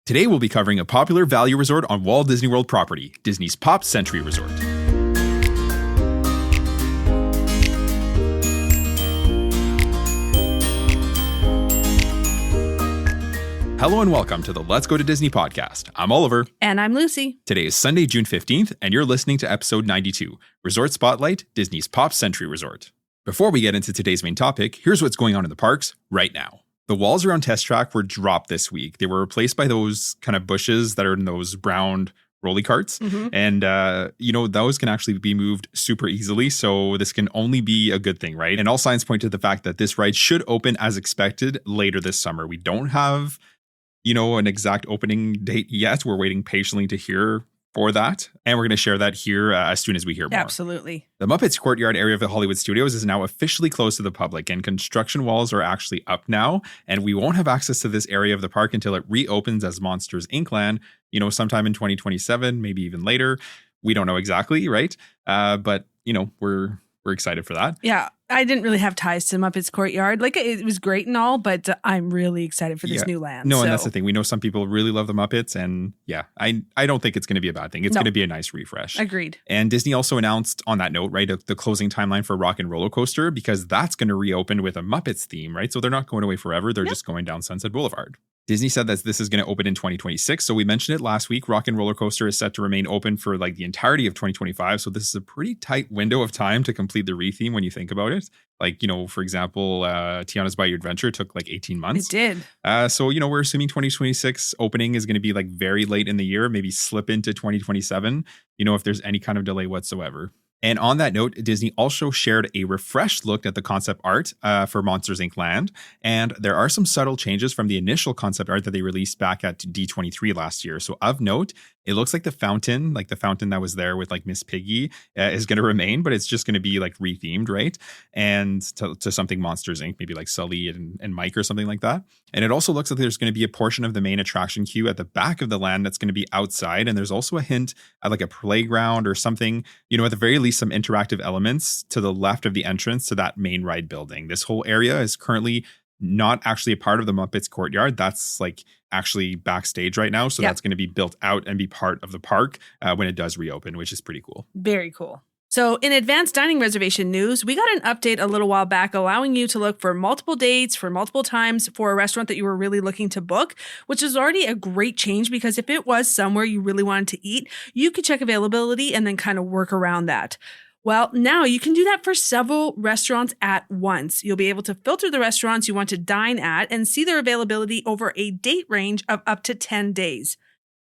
Today we'll be covering a popular value resort on Walt Disney World property, Disney's Pop Century Resort. Hello and welcome to the Let's Go to Disney podcast. I'm Oliver. And I'm Lucy. Today is Sunday, June 15th, and you're listening to episode 92, Resort Spotlight, Disney's Pop Century Resort. Before we get into today's main topic, here's what's going on in the parks right now. The walls around Test Track were dropped this week. They were replaced by those kind of bushes that are in those brown rolly carts. Mm-hmm. And, those can actually be moved super easily. So this can only be a good thing, right? And all signs point to the fact that this ride should open as expected later this summer. We don't have, an exact opening date yet. We're waiting patiently to hear for that. And we're going to share that here as soon as we hear more. Absolutely. The Muppets Courtyard area of the Hollywood Studios is now officially closed to the public, and construction walls are actually up now. And we won't have access to this area of the park until it reopens as Monsters Inc. Land, sometime in 2027, maybe even later. We don't know exactly, right? But we're excited for that. Yeah. I didn't really have ties to Muppets Courtyard. It was great and all, but I'm really excited for this new land. No, and that's the thing. We know some people really love the Muppets, and I don't think it's going to be a bad thing. It's going to be a nice refresh. Agreed. And Disney also announced on that note, right, the closing timeline for Rock and Roller Coaster, because that's going to reopen with a Muppets theme, right? So they're not going away forever. They're just going down Sunset Boulevard. Disney said that this is going to open in 2026. So we mentioned it last week. Rock and Roller Coaster is set to remain open for the entirety of 2025. So this is a pretty tight window of time to complete the retheme when you think about it. For example, Tiana's Bayou Adventure took 18 months. It did. So we're assuming 2026 opening is going to be very late in the year, maybe slip into 2027, if there's any kind of delay whatsoever. And on that note, Disney also shared a refreshed look at the concept art for Monsters Inc. Land. And there are some subtle changes from the initial concept art that they released back at D23 last year. So of note, it looks like the fountain that was there with Miss Piggy is going to remain, but it's just going to be rethemed, right? And to something Monsters Inc., maybe Sully and Mike or something like that. And it also looks like there's going to be a portion of the main attraction queue at the back of the land that's going to be outside. And there's also a hint at a playground or something, at the very least, some interactive elements to the left of the entrance to that main ride building. This whole area is currently not actually a part of the Muppets Courtyard. That's actually backstage right now. So that's going to be built out and be part of the park when it does reopen, which is pretty cool. Very cool. So in advanced dining reservation news, we got an update a little while back allowing you to look for multiple dates for multiple times for a restaurant that you were really looking to book, which is already a great change because if it was somewhere you really wanted to eat, you could check availability and then kind of work around that. Well, now you can do that for several restaurants at once. You'll be able to filter the restaurants you want to dine at and see their availability over a date range of up to 10 days.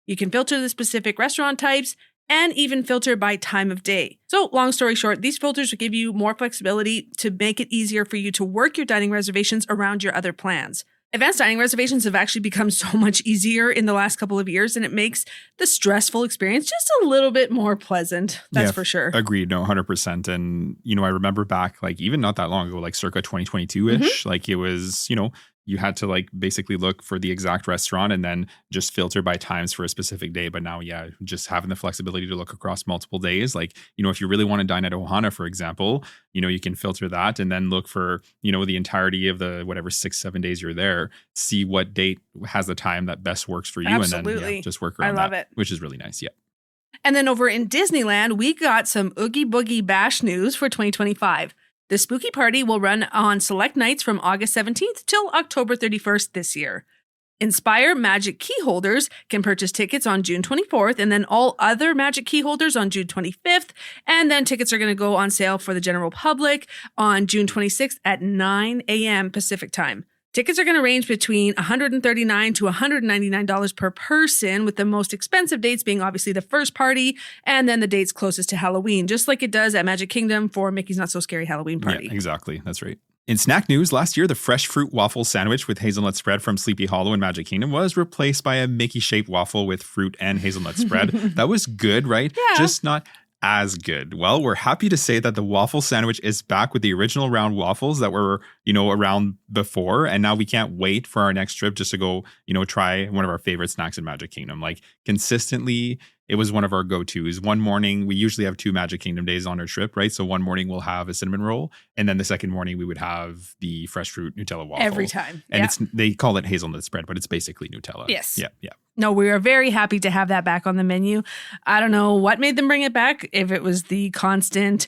You can filter the specific restaurant types and even filter by time of day. So long story short, these filters will give you more flexibility to make it easier for you to work your dining reservations around your other plans. Advanced dining reservations have actually become so much easier in the last couple of years, and it makes the stressful experience just a little bit more pleasant. That's for sure. Agreed. No, 100%. And, I remember back, even not that long ago, circa 2022-ish, it was, you had to basically look for the exact restaurant and then just filter by times for a specific day. But now, just having the flexibility to look across multiple days, if you really want to dine at Ohana, for example, you can filter that and then look for, the entirety of the whatever 6-7 days you're there, see what date has the time that best works for you. Absolutely. And then just work around I love that, it. which is really nice. Yeah. And then over in Disneyland, we got some Oogie Boogie Bash news for 2025. The Spooky Party will run on select nights from August 17th till October 31st this year. Inspire Magic Key holders can purchase tickets on June 24th, and then all other Magic Key holders on June 25th. And then tickets are going to go on sale for the general public on June 26th at 9 a.m. Pacific time. Tickets are going to range between $139 to $199 per person, with the most expensive dates being obviously the first party and then the dates closest to Halloween, just like it does at Magic Kingdom for Mickey's Not So Scary Halloween Party. Yeah, exactly. That's right. In snack news, last year, the fresh fruit waffle sandwich with hazelnut spread from Sleepy Hollow in Magic Kingdom was replaced by a Mickey-shaped waffle with fruit and hazelnut spread. That was good, right? Yeah. Just not as good. Well, we're happy to say that the waffle sandwich is back with the original round waffles that were, around before. And now we can't wait for our next trip just to go, try one of our favorite snacks in Magic Kingdom. Consistently, it was one of our go-tos. One morning, we usually have 2 Magic Kingdom days on our trip, right? So one morning we'll have a cinnamon roll, and then the second morning we would have the fresh fruit Nutella waffle. Every time. And they call it hazelnut spread, but it's basically Nutella. Yes. Yeah. No, we are very happy to have that back on the menu. I don't know what made them bring it back, if it was the constant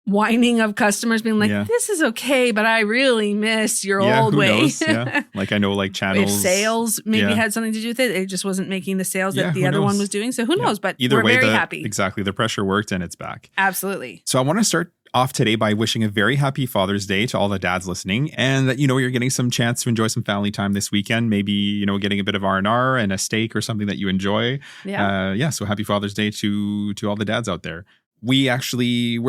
whining of customers being like, this is okay, but I really miss your old who way. knows? Yeah. Like I know like channels. If sales maybe had something to do with it, it just wasn't making the sales that the other one was doing. So who knows? But either we're way, very happy. Exactly. The pressure worked and it's back. Absolutely. So I want to start off today by wishing a very happy Father's Day to all the dads listening, and that, you're getting some chance to enjoy some family time this weekend. Maybe, getting a bit of R&R and a steak or something that you enjoy. Yeah. So happy Father's Day to all the dads out there. We're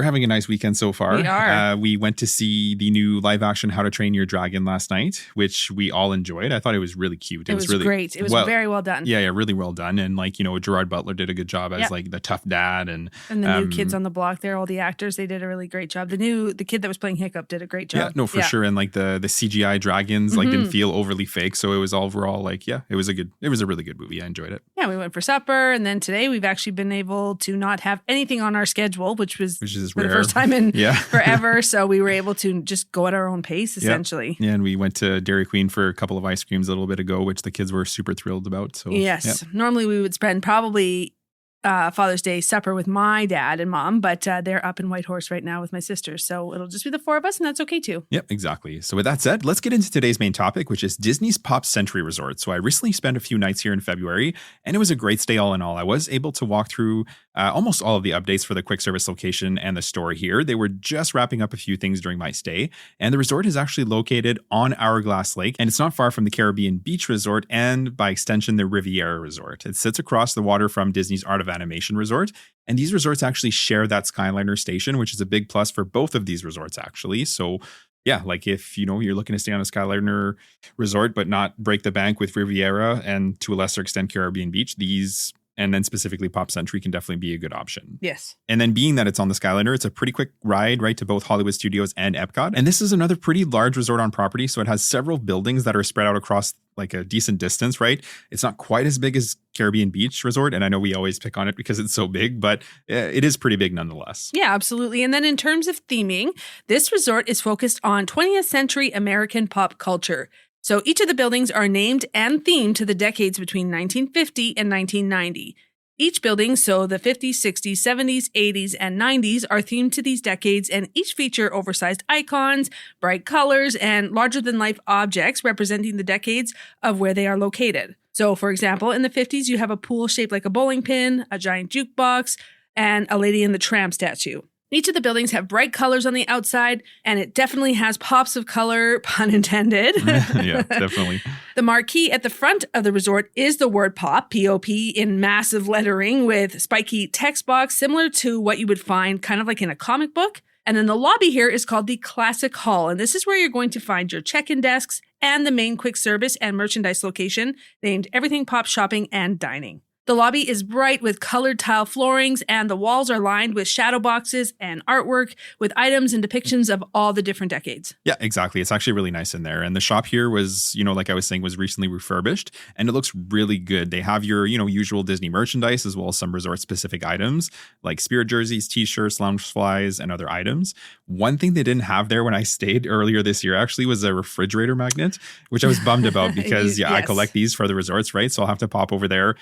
having a nice weekend so far. We are. We went to see the new live action How to Train Your Dragon last night, which we all enjoyed. I thought it was really cute. It was really great. It was very well done. Yeah, really well done. And Gerard Butler did a good job as like the tough dad. And the new kids on the block there, all the actors, they did a really great job. The kid that was playing Hiccup did a great job. Yeah, no, for sure. And like the CGI dragons didn't feel overly fake. So it was overall it was a really good movie. I enjoyed it. Yeah, we went for supper. And then today we've actually been able to not have anything on our schedule, which is for rare. the first time in forever. So we were able to just go at our own pace, essentially. Yeah, and we went to Dairy Queen for a couple of ice creams a little bit ago, which the kids were super thrilled about. So yes, normally we would spend probably Father's Day supper with my dad and mom, but they're up in Whitehorse right now with my sisters. So it'll just be the four of us, and that's okay too. Yep, exactly. So with that said, let's get into today's main topic, which is Disney's Pop Century Resort. So I recently spent a few nights here in February, and it was a great stay all in all. I was able to walk through almost all of the updates for the quick service location and the store here. They were just wrapping up a few things during my stay, and the resort is actually located on Hourglass Lake, and it's not far from the Caribbean Beach Resort and, by extension, the Riviera Resort. It sits across the water from Disney's Art of Animation Resort, and these resorts actually share that Skyliner station, which is a big plus for both of these resorts, actually. So yeah, like if you're looking to stay on a Skyliner resort but not break the bank with Riviera and to a lesser extent Caribbean Beach, these, and then specifically Pop Century, can definitely be a good option. Yes. And then being that it's on the Skyliner, it's a pretty quick ride right to both Hollywood Studios and Epcot. And this is another pretty large resort on property, so it has several buildings that are spread out across like a decent distance, right? It's not quite as big as Caribbean Beach Resort, and I know we always pick on it because it's so big, but it is pretty big nonetheless. Yeah, absolutely. And then in terms of theming, this resort is focused on 20th century American pop culture. So each of the buildings are named and themed to the decades between 1950 and 1990. Each building, so the 50s, 60s, 70s, 80s, and 90s, are themed to these decades, and each feature oversized icons, bright colors, and larger-than-life objects representing the decades of where they are located. So, for example, in the 50s, you have a pool shaped like a bowling pin, a giant jukebox, and a Lady and the Tramp statue. Each of the buildings have bright colors on the outside, and it definitely has pops of color, pun intended. Yeah, definitely. The marquee at the front of the resort is the word pop, P-O-P, in massive lettering with spiky text box, similar to what you would find kind of like in a comic book. And then the lobby here is called the Classic Hall, and this is where you're going to find your check-in desks and the main quick service and merchandise location named Everything Pop Shopping and Dining. The lobby is bright with colored tile floorings, and the walls are lined with shadow boxes and artwork with items and depictions of all the different decades. Yeah, exactly. It's actually really nice in there. And the shop here was, like I was saying, was recently refurbished, and it looks really good. They have your, usual Disney merchandise as well as some resort-specific items like Spirit jerseys, t-shirts, Loungeflies, and other items. One thing they didn't have there when I stayed earlier this year actually was a refrigerator magnet, which I was bummed about because, I collect these for the resorts, right? So I'll have to pop over there.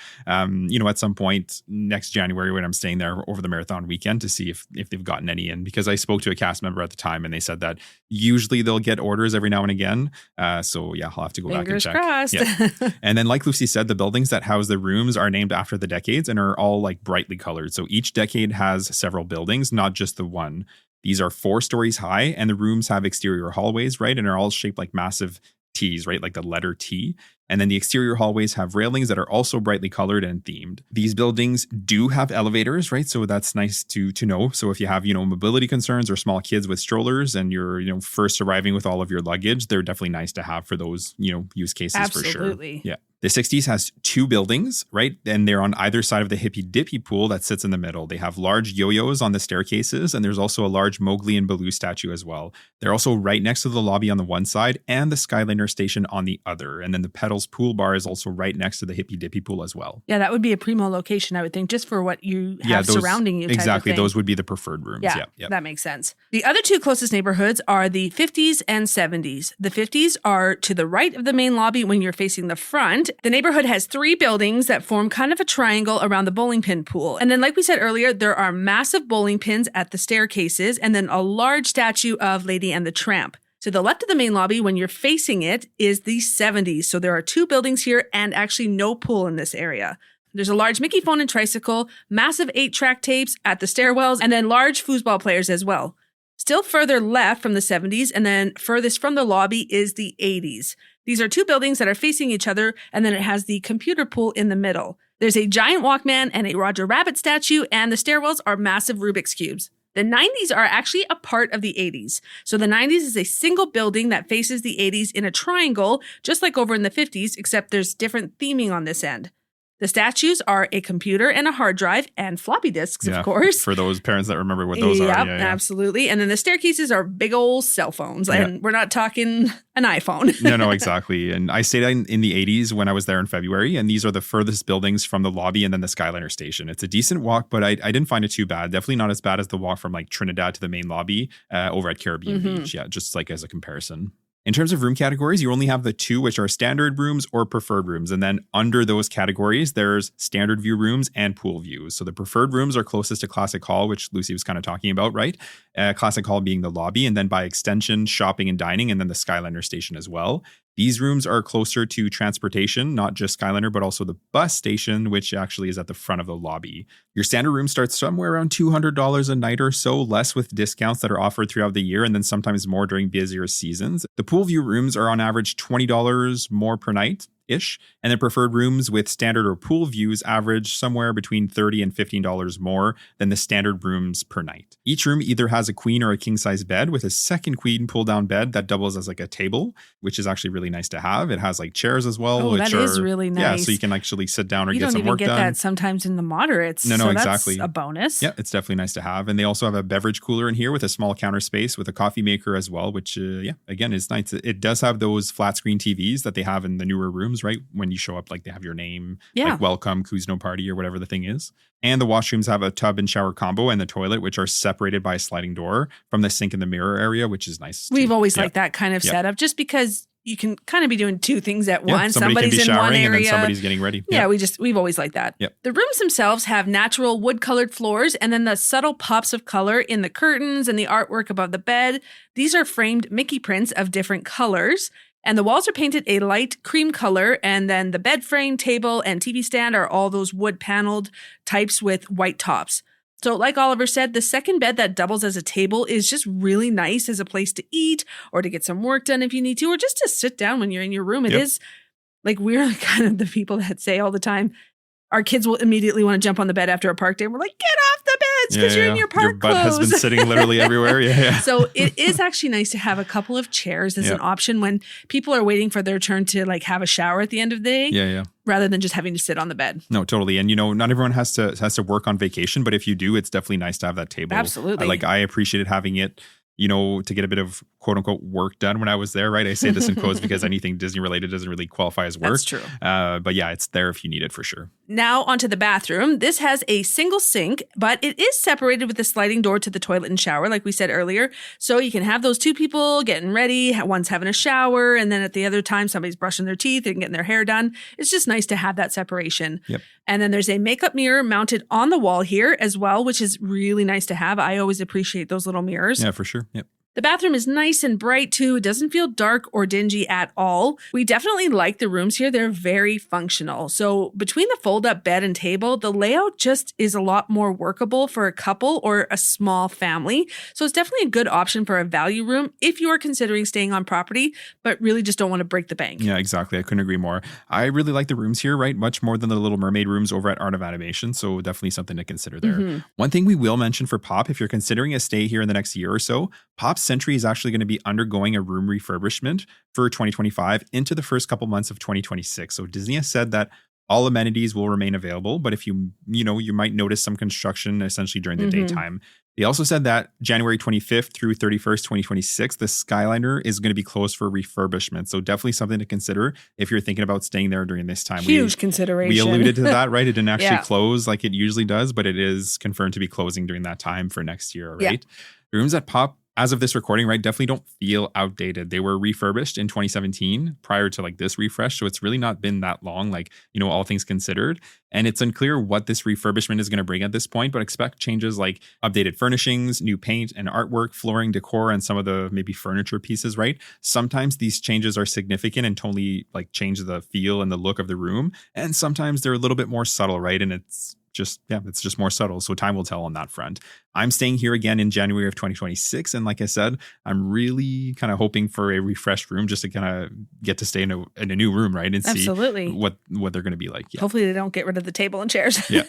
At some point next January when I'm staying there over the marathon weekend to see if they've gotten any in, because I spoke to a cast member at the time and they said that usually they'll get orders every now and again. So yeah, I'll have to go Fingers back and check. Crossed. Yeah. And then like Lucy said, the buildings that house the rooms are named after the decades and are all like brightly colored. So each decade has several buildings, not just the one. These are 4 stories high and the rooms have exterior hallways, right? And are all shaped like massive T's, right? Like the letter T. And then the exterior hallways have railings that are also brightly colored and themed. These buildings do have elevators, right? So that's nice to know. So if you have, mobility concerns or small kids with strollers and you're, first arriving with all of your luggage, they're definitely nice to have for those, use cases. Absolutely. For sure. Yeah. The 60s has 2 buildings, right? And they're on either side of the Hippy Dippy pool that sits in the middle. They have large yo-yos on the staircases, and there's also a large Mowgli and Baloo statue as well. They're also right next to the lobby on the one side and the Skyliner station on the other. And then the pedal Charles pool bar is also right next to the Hippy Dippy pool as well. Yeah, that would be a primo location, I would think, just for what you have surrounding you. Exactly. Type of thing. Those would be the preferred rooms. Yeah, that makes sense. The other two closest neighborhoods are the 50s and 70s. The 50s are to the right of the main lobby when you're facing the front. The neighborhood has 3 buildings that form kind of a triangle around the bowling pin pool. And then, like we said earlier, there are massive bowling pins at the staircases and then a large statue of Lady and the Tramp. To the left of the main lobby, when you're facing it, is the 70s. So there are 2 buildings here and actually no pool in this area. There's a large Mickey phone and tricycle, massive 8-track tapes at the stairwells, and then large foosball players as well. Still further left from the 70s and then furthest from the lobby is the 80s. These are 2 buildings that are facing each other, and then it has the computer pool in the middle. There's a giant Walkman and a Roger Rabbit statue, and the stairwells are massive Rubik's Cubes. The 90s are actually a part of the 80s. So the 90s is a single building that faces the 80s in a triangle, just like over in the 50s, except there's different theming on this end. The statues are a computer and a hard drive and floppy disks, of course. For those parents that remember what those are. Yeah, absolutely. And then the staircases are big old cell phones. And we're not talking an iPhone. No, exactly. And I stayed in the 80s when I was there in February. And these are the furthest buildings from the lobby and then the Skyliner station. It's a decent walk, but I didn't find it too bad. Definitely not as bad as the walk from like Trinidad to the main lobby over at Caribbean Beach. Yeah, just like as a comparison. In terms of room categories, you only have the 2, which are standard rooms or preferred rooms. And then under those categories, there's standard view rooms and pool views. So the preferred rooms are closest to Classic Hall, which Lucy was kind of talking about, right? Classic Hall being the lobby, and then by extension, shopping and dining, and then the Skyliner station as well. These rooms are closer to transportation, not just Skyliner, but also the bus station, which actually is at the front of the lobby. Your standard room starts somewhere around $200 a night or so, less with discounts that are offered throughout the year, and then sometimes more during busier seasons. The pool view rooms are on average $20 more per night-ish, and the preferred rooms with standard or pool views average somewhere between $30 and $15 more than the standard rooms per night. Each room either has a queen or a king-size bed with a second queen pull-down bed that doubles as like a table, which is actually really nice to have. It has like chairs as well. Oh, that is really nice. Yeah, so you can actually sit down or get some work done. You don't even get that sometimes in the moderates. No, exactly. That's a bonus. Yeah, it's definitely nice to have. And they also have a beverage cooler in here with a small counter space with a coffee maker as well, which, again, is nice. It does have those flat screen TVs that they have in the newer rooms, right? When you show up, like they have your name, like welcome, Kuzno Party or whatever the thing is. And the washrooms have a tub and shower combo and the toilet, which are separated by a sliding door from the sink and the mirror area, which is nice. We've always liked that kind of setup just because you can kind of be doing 2 things at once. Somebody's can be in one showering area. And then somebody's getting ready. Yeah, we've always liked that. Yep. The rooms themselves have natural wood-colored floors and then the subtle pops of color in the curtains and the artwork above the bed. These are framed Mickey prints of different colors. And the walls are painted a light cream color, and then the bed frame, table, and TV stand are all those wood-paneled types with white tops. So like Oliver said, the second bed that doubles as a table is just really nice as a place to eat or to get some work done if you need to, or just to sit down when you're in your room. It is like we're kind of the people that say all the time, our kids will immediately want to jump on the bed after a park day. And we're like, get off the beds because you're in your park clothes. Your butt has been sitting literally everywhere. So it is actually nice to have a couple of chairs as an option when people are waiting for their turn to like have a shower at the end of the day. Rather than just having to sit on the bed. No, totally. And not everyone has to work on vacation, but if you do, it's definitely nice to have that table. Absolutely. I appreciated having it, to get a bit of quote unquote work done when I was there, right? I say this in quotes because anything Disney related doesn't really qualify as work. That's true. But yeah, it's there if you need it for sure. Now onto the bathroom. This has a single sink, but it is separated with a sliding door to the toilet and shower, like we said earlier. So you can have those 2 people getting ready, one's having a shower, and then at the other time, somebody's brushing their teeth and getting their hair done. It's just nice to have that separation. Yep. And then there's a makeup mirror mounted on the wall here as well, which is really nice to have. I always appreciate those little mirrors. Yeah, for sure. Yep. The bathroom is nice and bright too. It doesn't feel dark or dingy at all. We definitely like the rooms here. They're very functional. So between the fold-up bed and table, the layout just is a lot more workable for a couple or a small family. So it's definitely a good option for a value room if you are considering staying on property, but really just don't want to break the bank. Yeah, exactly. I couldn't agree more. I really like the rooms here, right? Much more than the Little Mermaid rooms over at Art of Animation. So definitely something to consider there. One thing we will mention for Pop, if you're considering a stay here in the next year or so, Pop Century is actually going to be undergoing a room refurbishment for 2025 into the first couple months of 2026. So Disney has said that all amenities will remain available, but if you might notice some construction essentially during the daytime. They also said that January 25th through 31st, 2026, the Skyliner is going to be closed for refurbishment. So definitely something to consider if you're thinking about staying there during this time. Huge consideration. We alluded to that, right? It didn't actually Yeah. close like it usually does, but it is confirmed to be closing during that time for next year, right? The rooms at Pop, as of this recording, right, definitely don't feel outdated. They were refurbished in 2017 prior to like this refresh. So it's really not been that long, like, you know, all things considered. And it's unclear what this refurbishment is going to bring at this point, but expect changes like updated furnishings, new paint and artwork, flooring, decor, and some of the maybe furniture pieces, right? Sometimes these changes are significant and totally like change the feel and the look of the room. And sometimes they're a little bit more subtle, right? And it's just more subtle. So time will tell on that front. I'm staying here again in January of 2026. And like I said, I'm really kind of hoping for a refreshed room just to kind of get to stay in a new room, right? And Absolutely. see what they're going to be like. Yeah. Hopefully they don't get rid of the table and chairs. Yeah.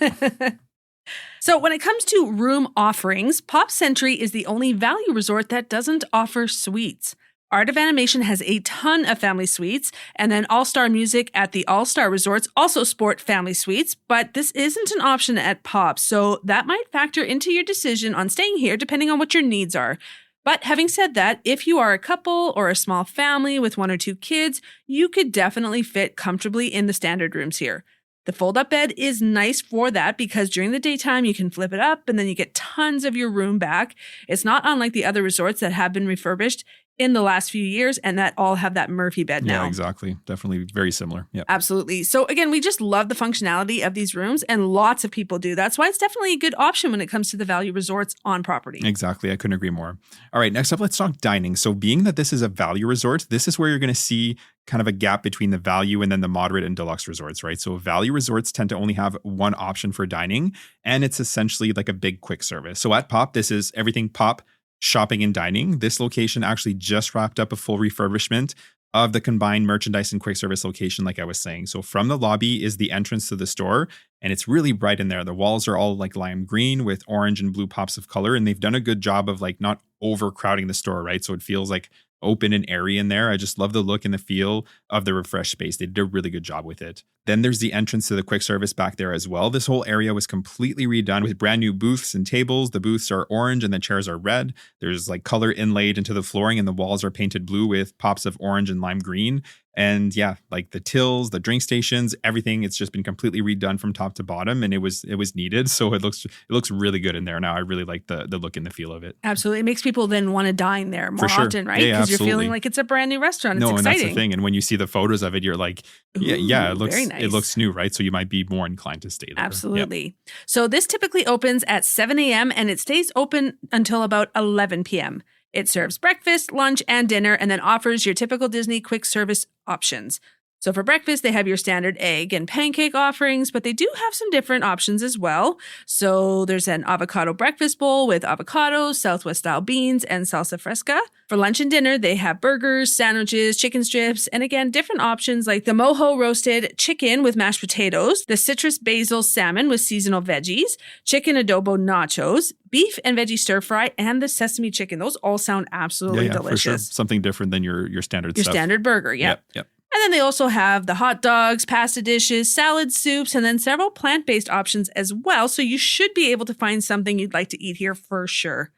So when it comes to room offerings, Pop Century is the only value resort that doesn't offer suites. Art of Animation has a ton of family suites, and then All-Star Music at the All-Star Resorts also sport family suites, but this isn't an option at Pop, so that might factor into your decision on staying here depending on what your needs are. But having said that, if you are a couple or a small family with 1 or 2 kids, you could definitely fit comfortably in the standard rooms here. The fold-up bed is nice for that because during the daytime, you can flip it up and then you get tons of your room back. It's not unlike the other resorts that have been refurbished in the last few years and that all have that Murphy bed now. Yeah, exactly. Definitely very similar. Yeah. Absolutely. So again, we just love the functionality of these rooms and lots of people do. That's why it's definitely a good option when it comes to the value resorts on property. Exactly. I couldn't agree more. All right, next up, let's talk dining. So being that this is a value resort, this is where you're going to see kind of a gap between the value and then the moderate and deluxe resorts, right? So value resorts tend to only have one option for dining, and it's essentially like a big quick service. So at Pop, this is everything Pop, shopping and dining. This location actually just wrapped up a full refurbishment of the combined merchandise and quick service location, like I was saying. So from the lobby is the entrance to the store, and it's really bright in there. The walls are all like lime green with orange and blue pops of color, and they've done a good job of like not overcrowding the store, right? So it feels like open and airy in there. I just love the look and the feel of the refreshed space. They did a really good job with it. Then there's the entrance to the quick service back there as well. This whole area was completely redone with brand new booths and tables. The booths are orange and the chairs are red. There's like color inlaid into the flooring and the walls are painted blue with pops of orange and lime green. And yeah, like the tills, the drink stations, everything, it's just been completely redone from top to bottom, and it was needed. So it looks really good in there now. I really like the look and the feel of it. Absolutely. It makes people then want to dine there more sure. often, right? Yeah, Because you're absolutely. feeling like it's a brand new restaurant. It's No, and exciting. that's the thing. And when you see the photos of it, you're like, Ooh, it looks very nice. it looks new, right? So you might be more inclined to stay there. Absolutely. So this typically opens at 7 a.m. and it stays open until about 11 p.m. It serves breakfast, lunch, and dinner, and then offers your typical Disney quick service options. So for breakfast, they have your standard egg and pancake offerings, but they do have some different options as well. So there's an avocado breakfast bowl with avocados, Southwest style beans, and salsa fresca. For lunch and dinner, they have burgers, sandwiches, chicken strips, and again, different options like the mojo roasted chicken with mashed potatoes, the citrus basil salmon with seasonal veggies, chicken adobo nachos, beef and veggie stir fry, and the sesame chicken. Those all sound absolutely delicious. For sure. Something different than your standard Your stuff. standard burger, yeah. Yep. And then they also have the hot dogs, pasta dishes, salads, soups, and then several plant-based options as well. So you should be able to find something you'd like to eat here for sure.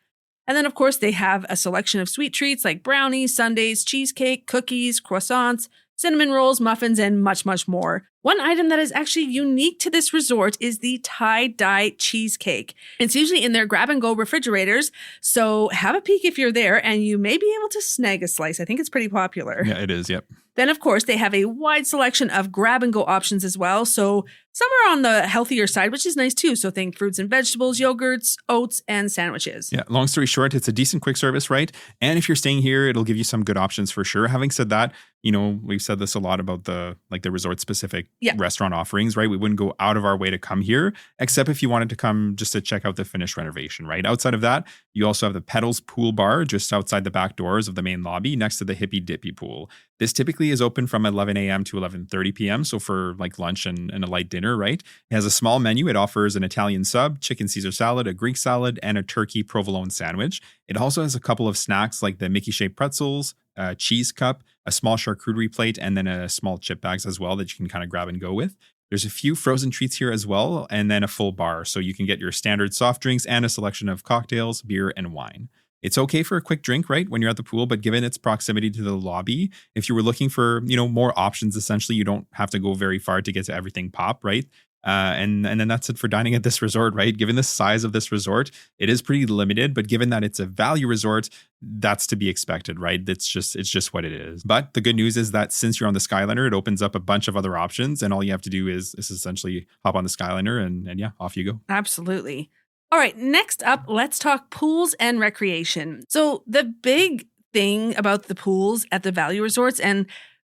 And then, of course, they have a selection of sweet treats like brownies, sundaes, cheesecake, cookies, croissants, cinnamon rolls, muffins, and much, much more. One item that is actually unique to this resort is the tie-dye cheesecake. It's usually in their grab-and-go refrigerators, so have a peek if you're there, and you may be able to snag a slice. I think it's pretty popular. Yeah, it is. Yep. Then, of course, they have a wide selection of grab-and-go options as well. So some are on the healthier side, which is nice too. So think fruits and vegetables, yogurts, oats, and sandwiches. Yeah. Long story short, it's a decent quick service, right? And if you're staying here, it'll give you some good options for sure. Having said that, we've said this a lot about the resort specific restaurant offerings, right? We wouldn't go out of our way to come here, except if you wanted to come just to check out the finished renovation, right? Outside of that, you also have the Petals Pool Bar just outside the back doors of the main lobby next to the Hippy Dippy Pool. This typically is open from 11 a.m. to 11:30 p.m. So for like lunch and a light dinner, right? It has a small menu. It offers an Italian sub, chicken Caesar salad, a Greek salad, and a turkey provolone sandwich. It also has a couple of snacks like the Mickey-shaped pretzels, a cheese cup, a small charcuterie plate, and then a small chip bags as well that you can kind of grab and go with. There's a few frozen treats here as well, and then a full bar. So you can get your standard soft drinks and a selection of cocktails, beer, and wine. It's okay for a quick drink, right, when you're at the pool, but given its proximity to the lobby, if you were looking for, more options, essentially, you don't have to go very far to get to everything pop, right? And then that's it for dining at this resort, right? Given the size of this resort, it is pretty limited, but given that it's a value resort, that's to be expected, right? It's just what it is. But the good news is that since you're on the Skyliner, it opens up a bunch of other options, and all you have to do is essentially hop on the Skyliner and yeah, off you go. Absolutely. All right, next up, let's talk pools and recreation. So the big thing about the pools at the value resorts, and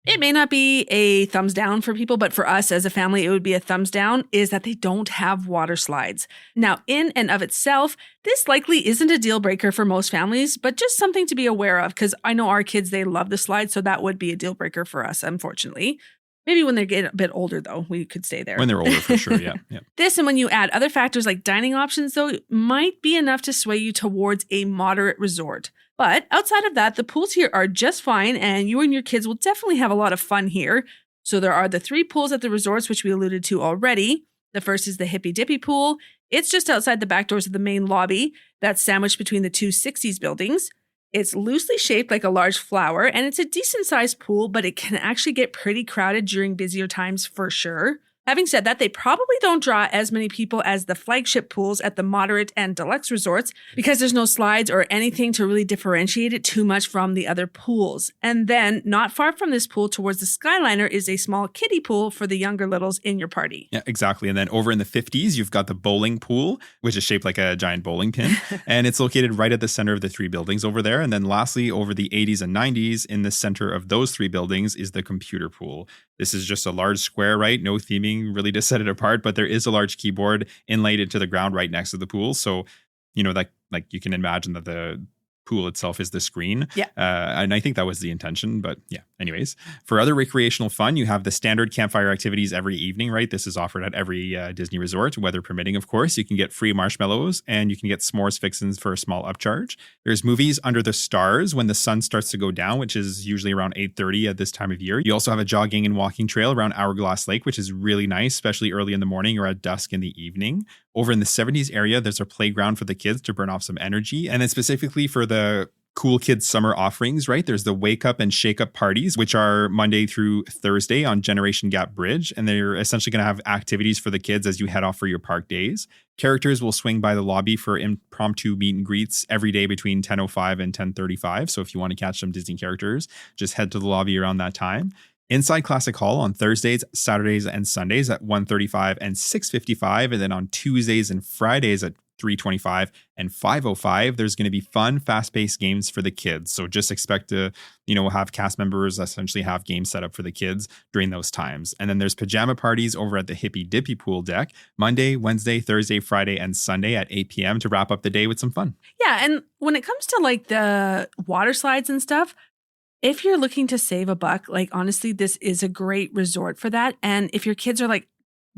it may not be a thumbs down for people, but for us as a family, it would be a thumbs down, is that they don't have water slides. Now, in and of itself, this likely isn't a deal breaker for most families, but just something to be aware of, because I know our kids, they love the slides, so that would be a deal breaker for us, unfortunately. Maybe when they get a bit older, though, we could stay there. When they're older, for sure, yeah. This, and when you add other factors like dining options, though, might be enough to sway you towards a moderate resort. But outside of that, the pools here are just fine, and you and your kids will definitely have a lot of fun here. So there are the 3 pools at the resorts, which we alluded to already. The first is the Hippy Dippy Pool. It's just outside the back doors of the main lobby that's sandwiched between the 2 60s buildings. It's loosely shaped like a large flower, and it's a decent-sized pool, but it can actually get pretty crowded during busier times for sure. Having said that, they probably don't draw as many people as the flagship pools at the moderate and deluxe resorts because there's no slides or anything to really differentiate it too much from the other pools. And then, not far from this pool towards the Skyliner is a small kiddie pool for the younger littles in your party. Yeah, exactly. And then over in the 50s, you've got the bowling pool, which is shaped like a giant bowling pin. And it's located right at the center of the 3 buildings over there. And then lastly, over the 80s and 90s, in the center of those 3 buildings is the computer pool. This is just a large square, right? No theming really to set it apart, but there is a large keyboard inlaid into the ground right next to the pool. So, like you can imagine that the pool itself is the screen. Yeah. And I think that was the intention, but yeah. Anyways, for other recreational fun, you have the standard campfire activities every evening, right? This is offered at every Disney resort, weather permitting, of course. You can get free marshmallows and you can get s'mores fixins for a small upcharge. There's movies under the stars when the sun starts to go down, which is usually around 8:30 at this time of year. You also have a jogging and walking trail around Hourglass Lake, which is really nice, especially early in the morning or at dusk in the evening. Over in the 70s area, there's a playground for the kids to burn off some energy. And then specifically for the cool kids summer offerings, right? There's the wake up and shake up parties, which are Monday through Thursday on Generation Gap Bridge. And they're essentially going to have activities for the kids as you head off for your park days. Characters will swing by the lobby for impromptu meet and greets every day between 10:05 and 10:35. So if you want to catch some Disney characters, just head to the lobby around that time. Inside Classic Hall on Thursdays, Saturdays, and Sundays at 1:35 and 6:55. And then on Tuesdays and Fridays at 3:25 and 5:05, there's going to be fun, fast-paced games for the kids. So just expect to, have cast members essentially have games set up for the kids during those times. And then there's pajama parties over at the Hippy Dippy Pool deck, Monday, Wednesday, Thursday, Friday, and Sunday at 8 p.m. to wrap up the day with some fun. Yeah, and when it comes to like the water slides and stuff, if you're looking to save a buck, like honestly, this is a great resort for that. And if your kids are like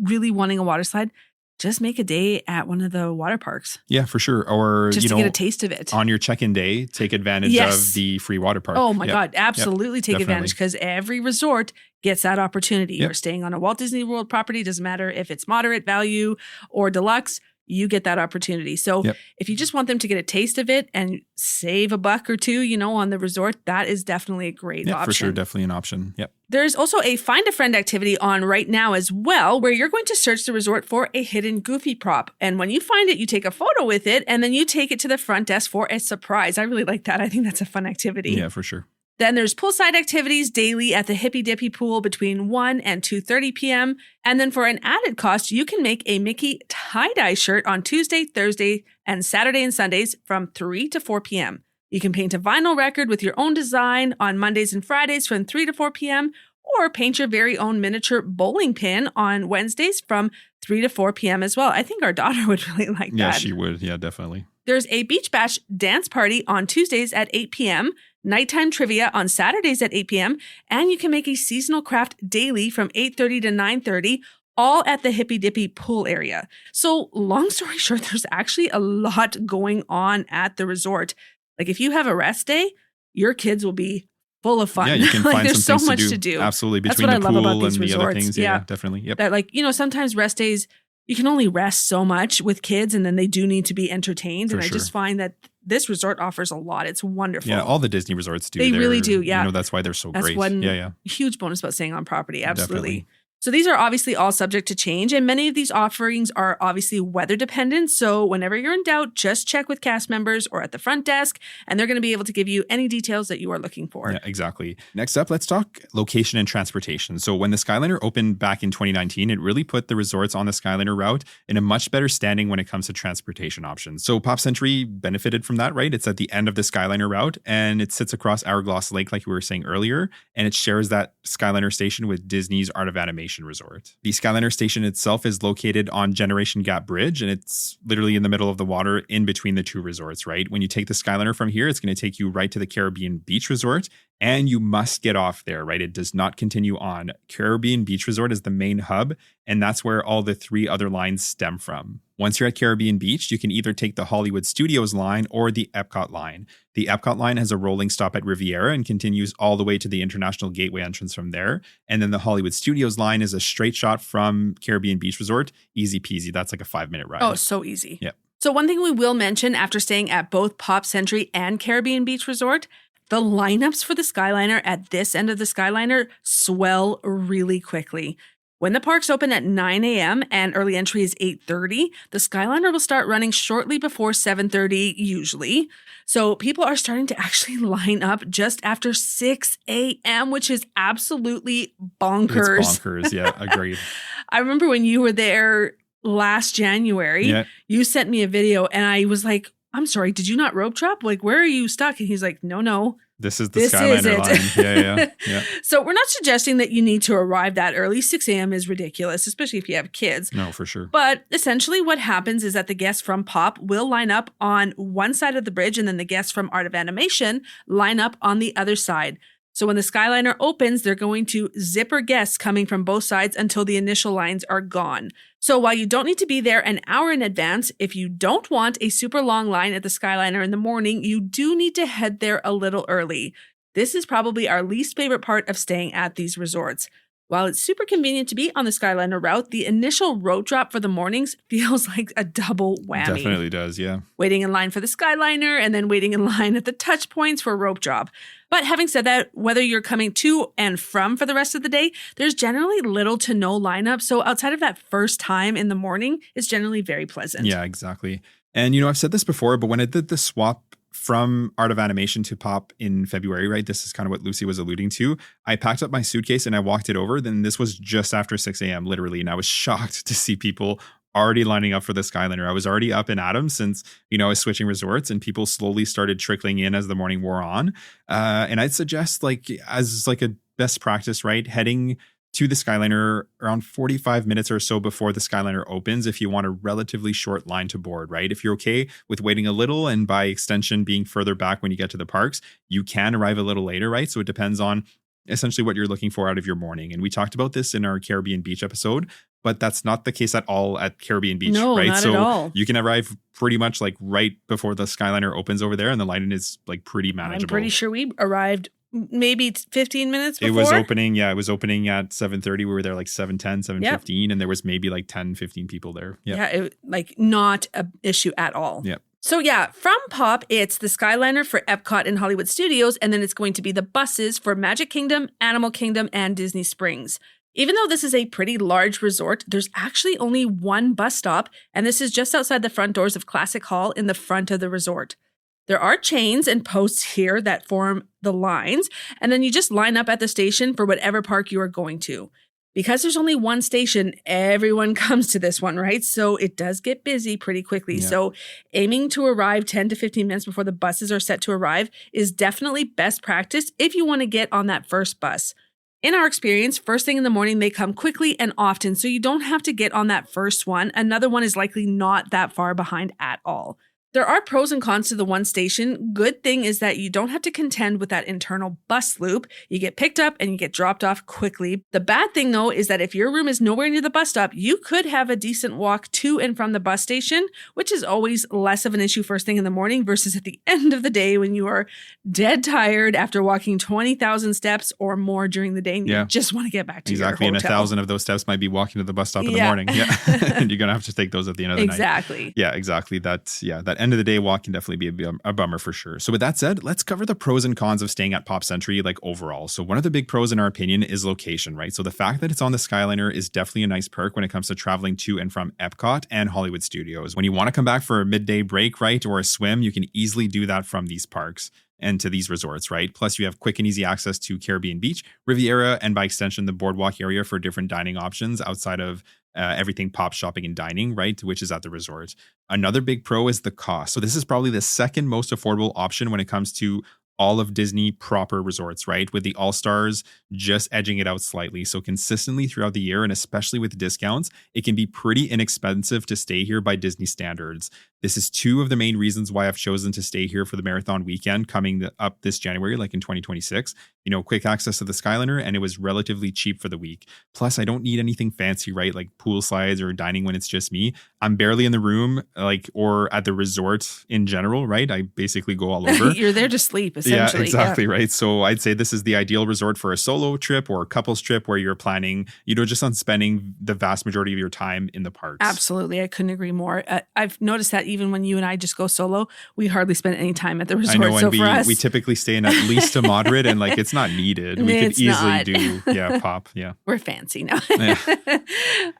really wanting a water slide, just make a day at one of the water parks. Yeah, for sure. Or, just to get a taste of it. On your check-in day, take advantage of the free water park. Oh my God, absolutely take advantage, because every resort gets that opportunity. You're staying on a Walt Disney World property, doesn't matter if it's moderate value or deluxe, you get that opportunity. So if you just want them to get a taste of it and save a buck or two, on the resort, that is definitely a great option. For sure. Definitely an option. Yep. There's also a Find a Friend activity on right now as well, where you're going to search the resort for a hidden Goofy prop. And when you find it, you take a photo with it, and then you take it to the front desk for a surprise. I really like that. I think that's a fun activity. Yeah, for sure. Then there's poolside activities daily at the Hippy Dippy Pool between 1 and 2:30 p.m. And then for an added cost, you can make a Mickey tie-dye shirt on Tuesday, Thursday, and Saturday and Sundays from 3 to 4 p.m. You can paint a vinyl record with your own design on Mondays and Fridays from 3 to 4 p.m. or paint your very own miniature bowling pin on Wednesdays from 3 to 4 p.m. as well. I think our daughter would really like that. Yeah, she would. Yeah, definitely. There's a Beach Bash dance party on Tuesdays at 8 p.m., nighttime trivia on Saturdays at 8 p.m., and you can make a seasonal craft daily from 8:30 to 9:30, all at the Hippy Dippy pool area. So long story short, there's actually a lot going on at the resort. Like if you have a rest day, your kids will be full of fun. Yeah, you can like find there's some so things much to do. Absolutely. That's Between what the I love about pool and these the resorts. other things. Yeah, definitely. Yep. That like, sometimes rest days, you can only rest so much with kids and then they do need to be entertained. And I just find that this resort offers a lot. It's wonderful. Yeah, all the Disney resorts do. They really do. Yeah. That's why they're so That's great. one huge bonus about staying on property. Absolutely. Definitely. So these are obviously all subject to change, and many of these offerings are obviously weather dependent. So whenever you're in doubt, just check with cast members or at the front desk, and they're going to be able to give you any details that you are looking for. Yeah, exactly. Next up, let's talk location and transportation. So when the Skyliner opened back in 2019, it really put the resorts on the Skyliner route in a much better standing when it comes to transportation options. So Pop Century benefited from that, right? It's at the end of the Skyliner route, and it sits across Hourglass Lake, like we were saying earlier, and it shares that Skyliner station with Disney's Art of Animation resort. The Skyliner station itself is located on Generation Gap Bridge, and it's literally in the middle of the water in between the two resorts, right? When you take the Skyliner from here, it's going to take you right to the Caribbean Beach Resort, and you must get off there, right? It does not continue on. Caribbean Beach Resort is the main hub, and that's where all the 3 other lines stem from. Once you're at Caribbean Beach, you can either take the Hollywood Studios line or the Epcot line. The Epcot line has a rolling stop at Riviera and continues all the way to the International Gateway entrance from there. And then the Hollywood Studios line is a straight shot from Caribbean Beach Resort. Easy peasy. That's like a 5-minute ride. Oh, so easy. Yeah. So one thing we will mention after staying at both Pop Century and Caribbean Beach Resort, the lineups for the Skyliner at this end of the Skyliner swell really quickly. When the parks open at 9 a.m. and early entry is 8:30, the Skyliner will start running shortly before 7:30 usually. So people are starting to actually line up just after 6 a.m., which is absolutely bonkers. It's bonkers, yeah, agreed. I remember when you were there last January, you sent me a video and I was like, I'm sorry, did you not rope drop? Like, where are you stuck? And he's like, no. This is the Skyliner line. Yeah. So we're not suggesting that you need to arrive that early. 6 a.m. is ridiculous, especially if you have kids. No, for sure. But essentially what happens is that the guests from Pop will line up on one side of the bridge, and then the guests from Art of Animation line up on the other side. So when the Skyliner opens, they're going to zipper guests coming from both sides until the initial lines are gone. So while you don't need to be there an hour in advance, if you don't want a super long line at the Skyliner in the morning, you do need to head there a little early. This is probably our least favorite part of staying at these resorts. While it's super convenient to be on the Skyliner route, the initial road drop for the mornings feels like a double whammy. Definitely does, yeah. Waiting in line for the Skyliner and then waiting in line at the touch points for a rope drop. But having said that, whether you're coming to and from for the rest of the day, there's generally little to no lineup. So outside of that first time in the morning, it's generally very pleasant. Yeah, exactly. And, I've said this before, but when I did the swap from Art of Animation to Pop in February, right? This is kind of what Lucy was alluding to. I packed up my suitcase and I walked it over. Then this was just after 6 a.m., literally. And I was shocked to see people already lining up for the Skyliner. I was already up in Adams since, I was switching resorts, and people slowly started trickling in as the morning wore on. And I'd suggest, as a best practice, right? Heading to the Skyliner around 45 minutes or so before the Skyliner opens if you want a relatively short line to board, right? If you're okay with waiting a little and by extension being further back when you get to the parks, you can arrive a little later, right? So it depends on essentially what you're looking for out of your morning. And we talked about this in our Caribbean Beach episode, but that's not the case at all at Caribbean Beach, right? Not at all. You can arrive pretty much right before the Skyliner opens over there, and the line is pretty manageable. I'm pretty sure we arrived maybe 15 minutes before. It was opening at 7:30. We were there 7:10, 7:15, and there was maybe 10, 15 people there. Yep. Yeah, not an issue at all. Yep. So from Pop, it's the Skyliner for Epcot and Hollywood Studios, and then it's going to be the buses for Magic Kingdom, Animal Kingdom, and Disney Springs. Even though this is a pretty large resort, there's actually only one bus stop, and this is just outside the front doors of Classic Hall in the front of the resort. There are chains and posts here that form the lines, and then you just line up at the station for whatever park you are going to. Because there's only one station, everyone comes to this one, right? So it does get busy pretty quickly. Yeah. So aiming to arrive 10 to 15 minutes before the buses are set to arrive is definitely best practice if you want to get on that first bus. In our experience, first thing in the morning, they come quickly and often, so you don't have to get on that first one. Another one is likely not that far behind at all. There are pros and cons to the one station. Good thing is that you don't have to contend with that internal bus loop. You get picked up and you get dropped off quickly. The bad thing though is that if your room is nowhere near the bus stop, you could have a decent walk to and from the bus station, which is always less of an issue first thing in the morning versus at the end of the day when you are dead tired after walking 20,000 steps or more during the day and you just want to get back to your hotel. And 1,000 of those steps might be walking to the bus stop in the morning. Yeah. And you're going to have to take those at the end of the night. Exactly. Yeah, exactly. That end of the day walk can definitely be a bummer for sure. So with that said, let's cover the pros and cons of staying at Pop Century like overall. So one of the big pros in our opinion is location, right? So the fact that it's on the Skyliner is definitely a nice perk when it comes to traveling to and from Epcot and Hollywood Studios. When you want to come back for a midday break, right, or a swim, you can easily do that from these parks and to these resorts, right? Plus you have quick and easy access to Caribbean Beach, Riviera, and by extension, the Boardwalk area for different dining options outside of everything pop shopping and dining, right? Which is at the resort. Another big pro is the cost. So this is probably the second most affordable option when it comes to all of Disney proper resorts, right? With the All-Stars just edging it out slightly. So consistently throughout the year, and especially with discounts, it can be pretty inexpensive to stay here by Disney standards. This is two of the main reasons why I've chosen to stay here for the marathon weekend coming up this January, like in 2026. You know, quick access to the Skyliner, and it was relatively cheap for the week. Plus, I don't need anything fancy, right? Like pool slides or dining when it's just me. I'm barely in the room, like, or at the resort in general, right? I basically go all over. You're there to sleep, essentially. Yeah, exactly, right? So I'd say this is the ideal resort for a solo trip or a couples trip where you're planning, you know, just on spending the vast majority of your time in the parks. Absolutely. I couldn't agree more. I've noticed that even when you and I just go solo, we hardly spend any time at the resort. I know, and for us, we typically stay in at least a moderate, and like it's not needed. We could easily do pop. Yeah. We're fancy now. Yeah.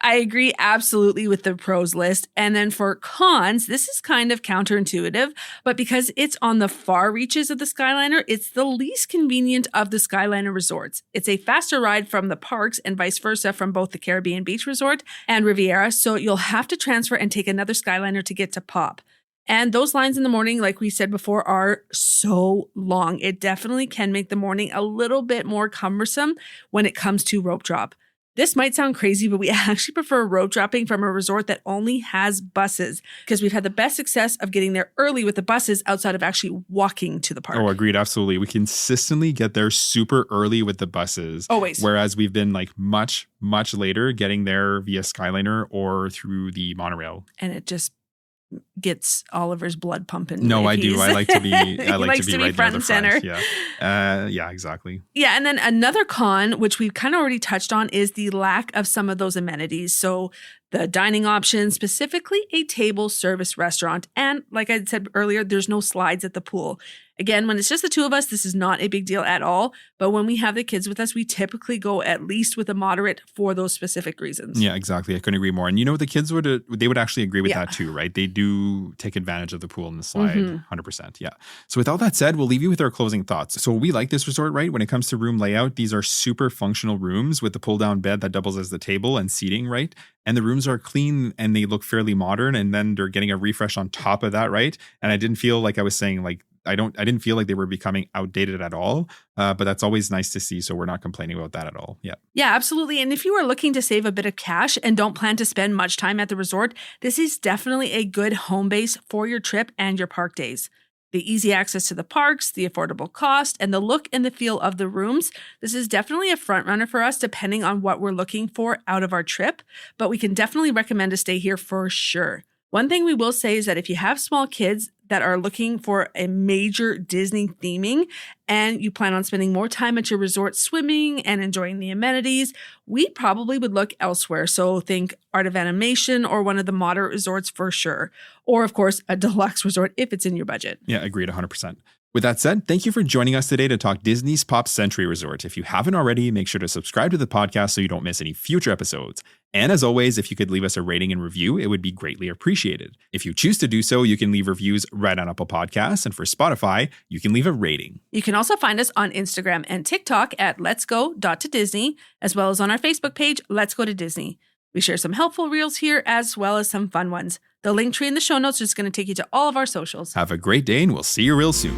I agree absolutely with the pros list. And then for cons, this is kind of counterintuitive, but because it's on the far reaches of the Skyliner, it's the least convenient of the Skyliner resorts. It's a faster ride from the parks and vice versa from both the Caribbean Beach Resort and Riviera. So you'll have to transfer and take another Skyliner to get to Pop. And those lines in the morning, like we said before, are so long. It definitely can make the morning a little bit more cumbersome when it comes to rope drop. This might sound crazy, but we actually prefer rope dropping from a resort that only has buses because we've had the best success of getting there early with the buses outside of actually walking to the park. Oh, agreed. Absolutely. We consistently get there super early with the buses. Always. Whereas we've been like much, much later getting there via Skyliner or through the monorail. And it just gets Oliver's blood pumping. No, I do. I like to be. I like to be right front near the and center. Yeah. Yeah. Exactly. Yeah, and then another con, which we've kind of already touched on, is the lack of some of those amenities. So the dining options, specifically a table service restaurant, and like I said earlier, there's no slides at the pool. Again, when it's just the two of us, this is not a big deal at all. But when we have the kids with us, we typically go at least with a moderate for those specific reasons. Yeah, exactly. I couldn't agree more. And you know, the kids would actually agree with that too, right? They do take advantage of the pool and the slide, 100%. Yeah. So with all that said, we'll leave you with our closing thoughts. So we like this resort, right? When it comes to room layout, these are super functional rooms with the pull down bed that doubles as the table and seating, right? And the rooms are clean and they look fairly modern. And then they're getting a refresh on top of that, right? And I didn't feel like I was saying like, I didn't feel like they were becoming outdated at all, but that's always nice to see. So we're not complaining about that at all. Yeah. Yeah, absolutely. And if you are looking to save a bit of cash and don't plan to spend much time at the resort, this is definitely a good home base for your trip and your park days. The easy access to the parks, the affordable cost, and the look and the feel of the rooms. This is definitely a front runner for us depending on what we're looking for out of our trip, but we can definitely recommend to stay here for sure. One thing we will say is that if you have small kids that are looking for a major Disney theming and you plan on spending more time at your resort swimming and enjoying the amenities, we probably would look elsewhere. So think Art of Animation or one of the moderate resorts for sure. Or of course, a deluxe resort if it's in your budget. Yeah, agreed 100%. With that said, thank you for joining us today to talk Disney's Pop Century Resort. If you haven't already, make sure to subscribe to the podcast so you don't miss any future episodes. And as always, if you could leave us a rating and review, it would be greatly appreciated. If you choose to do so, you can leave reviews right on Apple Podcasts. And for Spotify, you can leave a rating. You can also find us on Instagram and TikTok at Let's Go.to-Disney, as well as on our Facebook page, Let's Go to Disney. We share some helpful reels here as well as some fun ones. The link tree in the show notes is going to take you to all of our socials. Have a great day and we'll see you real soon.